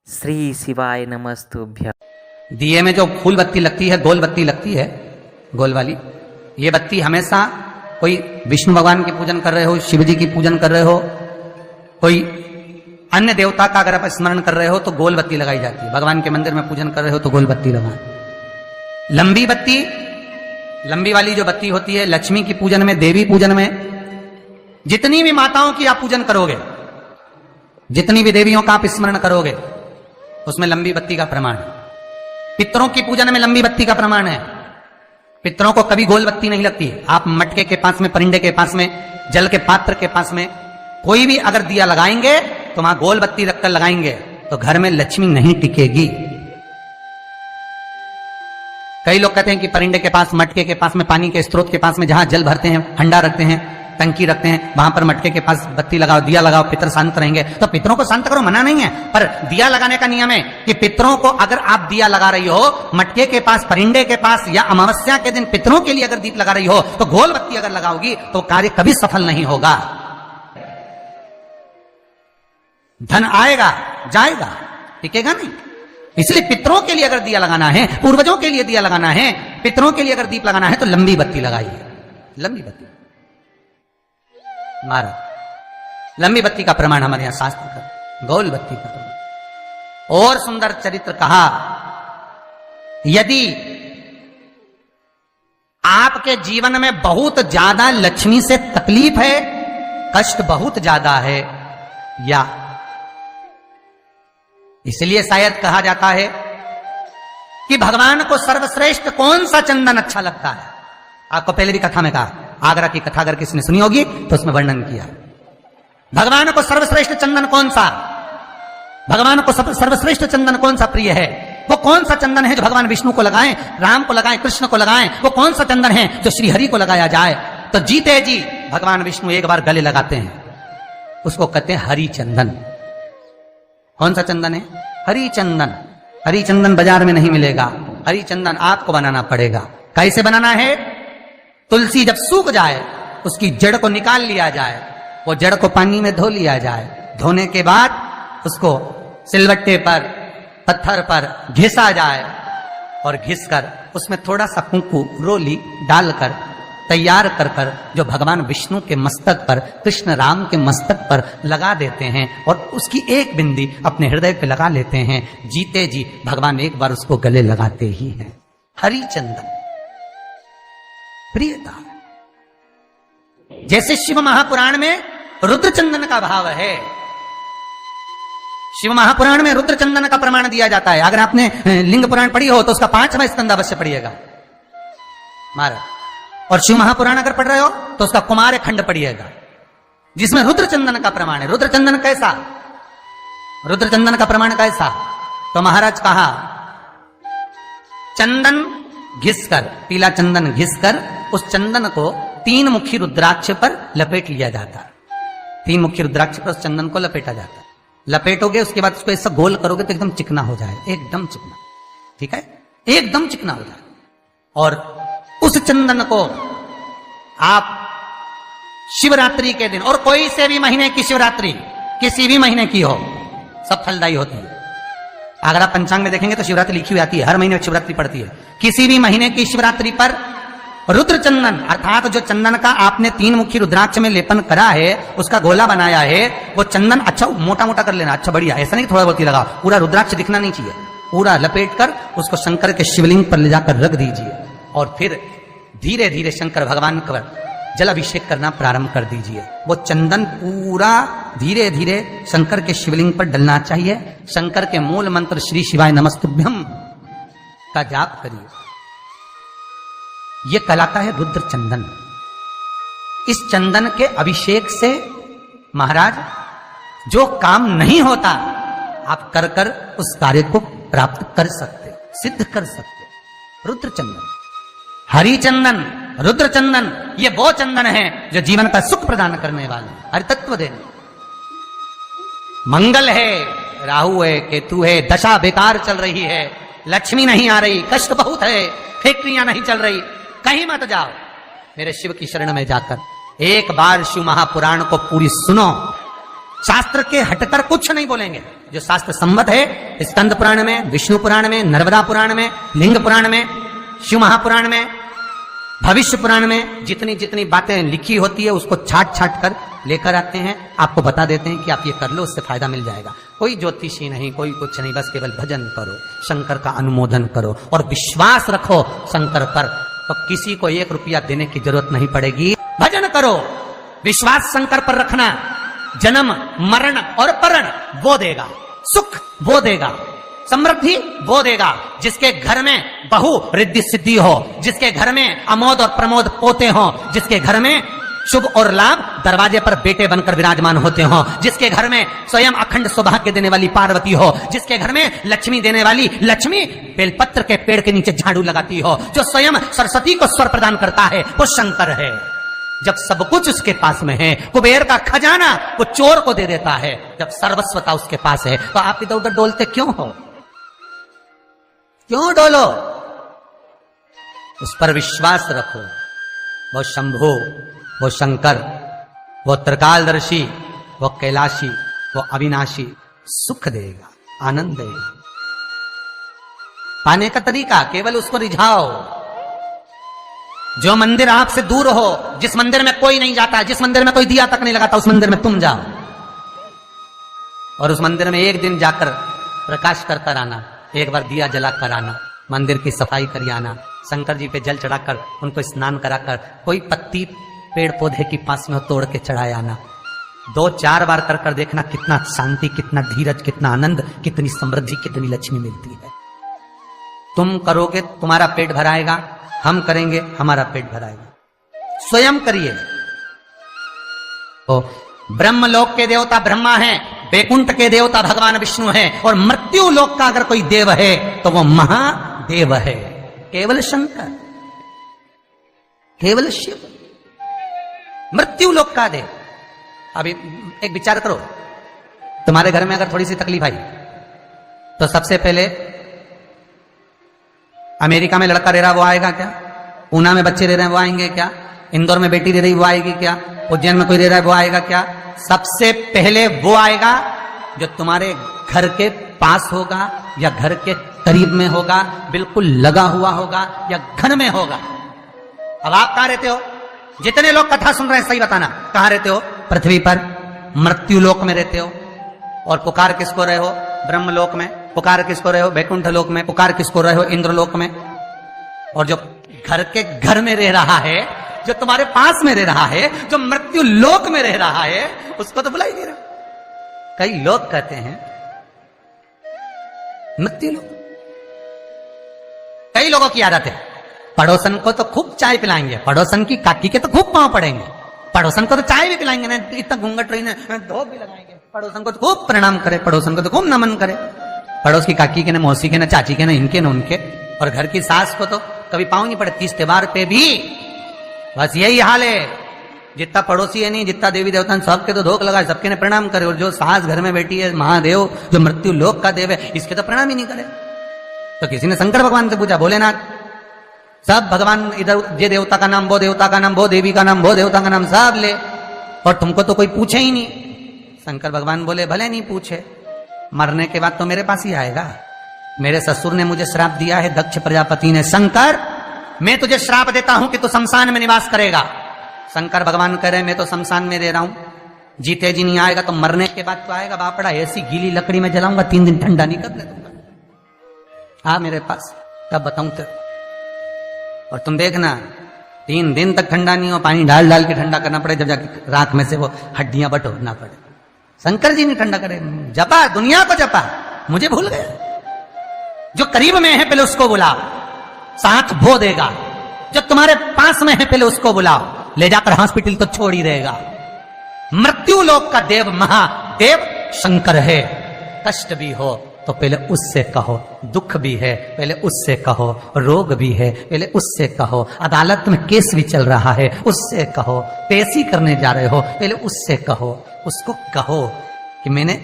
श्री शिवाय नमस्तुभ्य। दिए में जो फूल बत्ती लगती है, गोल बत्ती लगती है, गोल वाली, ये बत्ती हमेशा कोई विष्णु भगवान की पूजन कर रहे हो, शिव जी की पूजन कर रहे हो, कोई अन्य देवता का अगर आप स्मरण कर रहे हो तो गोल बत्ती लगाई जाती है। भगवान के मंदिर में पूजन कर रहे हो तो गोल बत्ती लगाएं। लंबी बत्ती, लंबी वाली जो बत्ती होती है, लक्ष्मी की पूजन में, देवी पूजन में, जितनी भी माताओं की आप पूजन करोगे, जितनी भी देवियों का आप स्मरण करोगे, उसमें लंबी बत्ती का प्रमाण है। पितरों की पूजन में लंबी बत्ती का प्रमाण है। पितरों को कभी गोल बत्ती नहीं लगती। आप मटके के पास में, परिंदे के पास में, जल के पात्र के पास में कोई भी अगर दिया लगाएंगे तो वहां गोल बत्ती रखकर लगाएंगे तो घर में लक्ष्मी नहीं टिकेगी। कई लोग कहते हैं कि परिंदे के पास, मटके के पास में, पानी के स्रोत के पास में जहां जल भरते हैं, हंडा रखते हैं, टंकी रखते हैं, वहां पर मटके के पास बत्ती लगाओ, दिया लगाओ, पितर शांत रहेंगे। तो पितरों को शांत करो, मना नहीं है, पर दिया लगाने का नियम है कि पितरों को अगर आप दिया लगा रही हो मटके के पास, परिंदे के पास, या अमावस्या के दिन पितरों के लिए अगर दीप लगा रही हो तो गोल बत्ती अगर लगाओगी तो कार्य कभी सफल नहीं होगा। धन आएगा जाएगा, टिकेगा नहीं। इसलिए पितरों के लिए अगर दिया लगाना है, पूर्वजों के लिए दिया लगाना है, पितरों के लिए अगर दीप लगाना है तो लंबी बत्ती लगाइए। लंबी बत्ती महाराज, लंबी बत्ती का प्रमाण हमारे यहां शास्त्र का, गोल बत्ती का प्रमाण। और सुंदर चरित्र कहा, यदि आपके जीवन में बहुत ज्यादा लक्ष्मी से तकलीफ है, कष्ट बहुत ज्यादा है, या इसलिए शायद कहा जाता है कि भगवान को सर्वश्रेष्ठ कौन सा चंदन अच्छा लगता है। आपको पहले भी कथा में कहा, आगरा की कथा अगर किसी ने सुनी होगी तो उसमें वर्णन किया। भगवान को सर्वश्रेष्ठ चंदन कौन सा, भगवान को सर्वश्रेष्ठ चंदन कौन सा प्रिय है, वो कौन सा चंदन है जो भगवान विष्णु को लगाएं, राम को लगाएं, कृष्ण को लगाएं, वो कौन सा चंदन है जो श्री हरि को लगाया जाए। तो जीते जी भगवान विष्णु एक बार गले लगाते हैं, उसको कहते हैं हरि चंदन। कौन सा चंदन है? हरि चंदन। हरि चंदन बाजार में नहीं मिलेगा, हरि चंदन आपको बनाना पड़ेगा। कैसे बनाना है? तुलसी जब सूख जाए उसकी जड़ को निकाल लिया जाए, वो जड़ को पानी में धो लिया जाए, धोने के बाद उसको सिलवट्टे पर, पत्थर पर घिसा जाए, और घिसकर उसमें थोड़ा सा कुंकू, रोली डालकर तैयार कर कर जो भगवान विष्णु के मस्तक पर, कृष्ण राम के मस्तक पर लगा देते हैं, और उसकी एक बिंदी अपने हृदय पे लगा लेते हैं। जीते जी भगवान एक बार उसको गले लगाते ही हैं। हरि चंदन प्रियता। जैसे शिव महापुराण में रुद्र चंदन का भाव है, शिव महापुराण में रुद्र चंदन का प्रमाण दिया जाता है। अगर आपने लिंग पुराण पढ़ी हो तो उसका 5वां स्कंद अवश्य पढ़िएगा महाराज, और शिव महापुराण अगर पढ़ रहे हो तो उसका कुमार खंड पढ़िएगा, जिसमें रुद्र चंदन का प्रमाण है। रुद्र चंदन कैसा? रुद्र चंदन का प्रमाण कैसा? तो महाराज कहा, चंदन घिसकर, पीला चंदन घिसकर उस चंदन को 3 मुखी रुद्राक्ष पर लपेट लिया जाता है। 3 मुखी रुद्राक्ष पर उस चंदन को लपेटा जाता है। लपेटोगे, उसके बाद उसको ऐसा गोल करोगे तो एकदम चिकना हो जाए, एकदम चिकना, ठीक है, एकदम चिकना हो जाए। और उस चंदन को आप शिवरात्रि के दिन, और कोई से भी महीने की शिवरात्रि, किसी भी महीने की हो, सब फलदायी होती है। अगर आप पंचांग में देखेंगे तो शिवरात्रि लिखी हुई आती है, हर महीने शिवरात्रि पड़ती है। किसी भी महीने की शिवरात्रि पर रुद्र चंदन, अर्थात जो चंदन का आपने 3 मुखी रुद्राक्ष में लेपन करा है, उसका गोला बनाया है, वो चंदन अच्छा मोटा मोटा कर लेना, अच्छा बढ़िया, ऐसा नहीं थोड़ा बहुत ही लगा, पूरा रुद्राक्ष दिखना नहीं चाहिए। पूरा लपेट कर उसको शंकर के शिवलिंग पर ले जाकर रख दीजिए, और फिर धीरे धीरे शंकर भगवान का जल अभिषेक करना प्रारंभ कर दीजिए। वो चंदन पूरा धीरे धीरे शंकर के शिवलिंग पर डलना चाहिए। शंकर के मूल मंत्र श्री शिवाय नमस्तुभ्यम का जाप करिए। यह कहलाता है रुद्र चंदन। इस चंदन के अभिषेक से महाराज जो काम नहीं होता, आप कर कर उस कार्य को प्राप्त कर सकते, सिद्ध कर सकते। रुद्र चंदन, हरि चंदन, रुद्र चंदन, ये वो चंदन है जो जीवन का सुख प्रदान करने वाले, हरि तत्व देने। मंगल है, राहु है, केतु है, दशा बेकार चल रही है, लक्ष्मी नहीं आ रही, कष्ट बहुत है, फैक्ट्रियां नहीं चल रही, कहीं मत जाओ, मेरे शिव की शरण में जाकर एक बार शिव महापुराण को पूरी सुनो, शास्त्र के हटकर कुछ नहीं बोलेंगे। जो शास्त्र सम्मत है, स्कंद पुराण में, विष्णु पुराण में, नर्मदा पुराण में, लिंग पुराण में, शिव महापुराण में, भविष्य पुराण में जितनी जितनी बातें लिखी होती है उसको छाट छाट कर लेकर आते हैं, आपको बता देते हैं कि आप ये कर लो, उससे फायदा मिल जाएगा। कोई ज्योतिषी नहीं, कोई कुछ नहीं, बस केवल भजन करो, शंकर का अनुमोदन करो और विश्वास रखो शंकर पर, तो किसी को 1 रुपया देने की जरूरत नहीं पड़ेगी। भजन करो, विश्वास शंकर पर रखना, जन्म मरण और परण वो देगा, सुख वो देगा, समृद्धि वो देगा। जिसके घर में बहु रिद्धि सिद्धि हो, जिसके घर में अमोद और प्रमोद पोते हो, जिसके घर में शुभ और लाभ दरवाजे पर बेटे बनकर विराजमान होते हो, जिसके घर में स्वयं अखंड सौभाग्य देने वाली पार्वती हो, जिसके घर में लक्ष्मी देने वाली लक्ष्मी बेलपत्र के पेड़ के नीचे झाड़ू लगाती हो, जो स्वयं सरस्वती को स्वर प्रदान करता है वो शंकर है। जब सब कुछ उसके पास में है, कुबेर का खजाना वो चोर को दे देता है, जब सर्वस्वता उसके पास है, तो आप इधर उधर डोलते क्यों हो? क्यों डोलो? उस पर विश्वास रखो। वो शंभु, वो शंकर, वो त्रिकालदर्शी, वो कैलाशी, वो अविनाशी सुख देगा, आनंद देगा। पाने का तरीका केवल उसको रिझाओ। जो मंदिर आपसे दूर हो, जिस मंदिर में कोई नहीं जाता, जिस मंदिर में कोई दिया तक नहीं लगाता, उस मंदिर में तुम जाओ और उस मंदिर में एक दिन जाकर प्रकाश कर कर आना, एक बार दिया जला कर आना, मंदिर की सफाई कर आना, शंकर जी पे जल चढ़ाकर उनको स्नान कराकर, कोई पत्ती पेड़ पौधे की पास में तोड़ के चढ़ाए आना। 2-4 बार कर कर देखना कितना शांति, कितना धीरज, कितना आनंद, कितनी समृद्धि, कितनी लक्ष्मी मिलती है। तुम करोगे तुम्हारा पेट भराएगा, हम करेंगे हमारा पेट भराएगा। स्वयं करिए। तो ब्रह्मलोक के देवता ब्रह्मा हैं, वैकुंठ के देवता भगवान विष्णु हैं, और मृत्यु लोक का अगर कोई देव है तो वो महादेव है, केवल शंकर, केवल शिव, मृत्यु लोक का देव। अभी एक विचार करो, तुम्हारे घर में अगर थोड़ी सी तकलीफ आई तो सबसे पहले अमेरिका में लड़का रह रहा वो आएगा क्या? पूना में बच्चे रह रहे हैं वो आएंगे क्या? इंदौर में बेटी रह रही वो आएगी क्या? उज्जैन में कोई रह रहा है वो आएगा क्या? सबसे पहले वो आएगा जो तुम्हारे घर के पास होगा या घर के करीब में होगा, बिल्कुल लगा हुआ होगा या घर में होगा। अब आप कहां रहते हो? जितने लोग कथा सुन रहे हैं सही बताना, कहां रहते हो? पृथ्वी पर मृत्यु लोक में रहते हो। और पुकार किसको रहे हो? ब्रह्मलोक में। पुकार किसको रहे हो? वैकुंठ लोक में। पुकार किसको रहे हो? इंद्रलोक में। और जो घर के घर में रह रहा है, जो तुम्हारे पास में रह रहा है, जो मृत्यु लोक में रह रहा है, उसको तो बुला ही नहीं रहा। कई लोग कहते हैं मृत्यु लोक। कई लोगों की आदत है, पड़ोसन को तो खूब चाय पिलाएंगे, पड़ोसन की काकी के तो खूब पांव पड़ेंगे, पड़ोसन को तो चाय भी पिलाएंगे ना, इतना घूंघट रही ना, धोप भी लगाएंगे, पड़ोसन को तो खूब प्रणाम करे, पड़ोसन को तो खूब नमन करे, पड़ोस की काकी के ना, मौसी के ना, चाची के ना, इनके ना उनके। और घर की सास को तो कभी पाँव नहीं पड़े, 30 त्योहार पे भी बस यही हाल है। जितना पड़ोसी है नहीं, जितना देवी देवता सबके तो धोख लगा, सबके ने प्रणाम करे। और जो सास घर में बैठी है, महादेव जो मृत्यु लोक का देव है, इसके तो प्रणाम ही नहीं करे। तो किसी ने शंकर भगवान से पूछा, भोलेनाथ सब भगवान इधर, ये देवता का नाम, वो देवता का नाम, वो देवी का नाम, वो देवता का नाम सब ले, और तुमको तो कोई पूछे ही नहीं। शंकर भगवान बोले, भले नहीं पूछे, मरने के बाद तो मेरे पास ही आएगा। मेरे ससुर ने मुझे श्राप दिया है, दक्ष प्रजापति ने, शंकर मैं तुझे श्राप देता हूं कि तू शमशान में निवास करेगा। शंकर भगवान कह रहे मैं तो शमशान में रह रहा हूं, जीते जी नहीं आएगा तो मरने के बाद तो आएगा। बापड़ा ऐसी गीली लकड़ी में जलाऊंगा, 3 दिन ठंडा नहीं कर दूंगा। आ मेरे पास, तब बताऊं तेरे। और तुम देखना 3 दिन तक ठंडा नहीं हो, पानी डाल डाल के ठंडा करना पड़े, जब जाके रात में से वो हड्डियां बटोरना पड़े। शंकर जी ने ठंडा करे, जपा दुनिया को जपा, मुझे भूल गया। जो करीब में है पहले उसको बुलाओ, साथ वो देगा। जो तुम्हारे पास में है पहले उसको बुलाओ, ले जाकर हॉस्पिटल तो छोड़ ही देगा। मृत्यु लोक का देव महादेव शंकर है। कष्ट भी हो तो पहले उससे कहो, दुख भी है पहले उससे कहो, रोग भी है पहले उससे कहो, अदालत में केस भी चल रहा है उससे कहो, पेशी करने जा रहे हो पहले उससे कहो। उसको कहो कि मैंने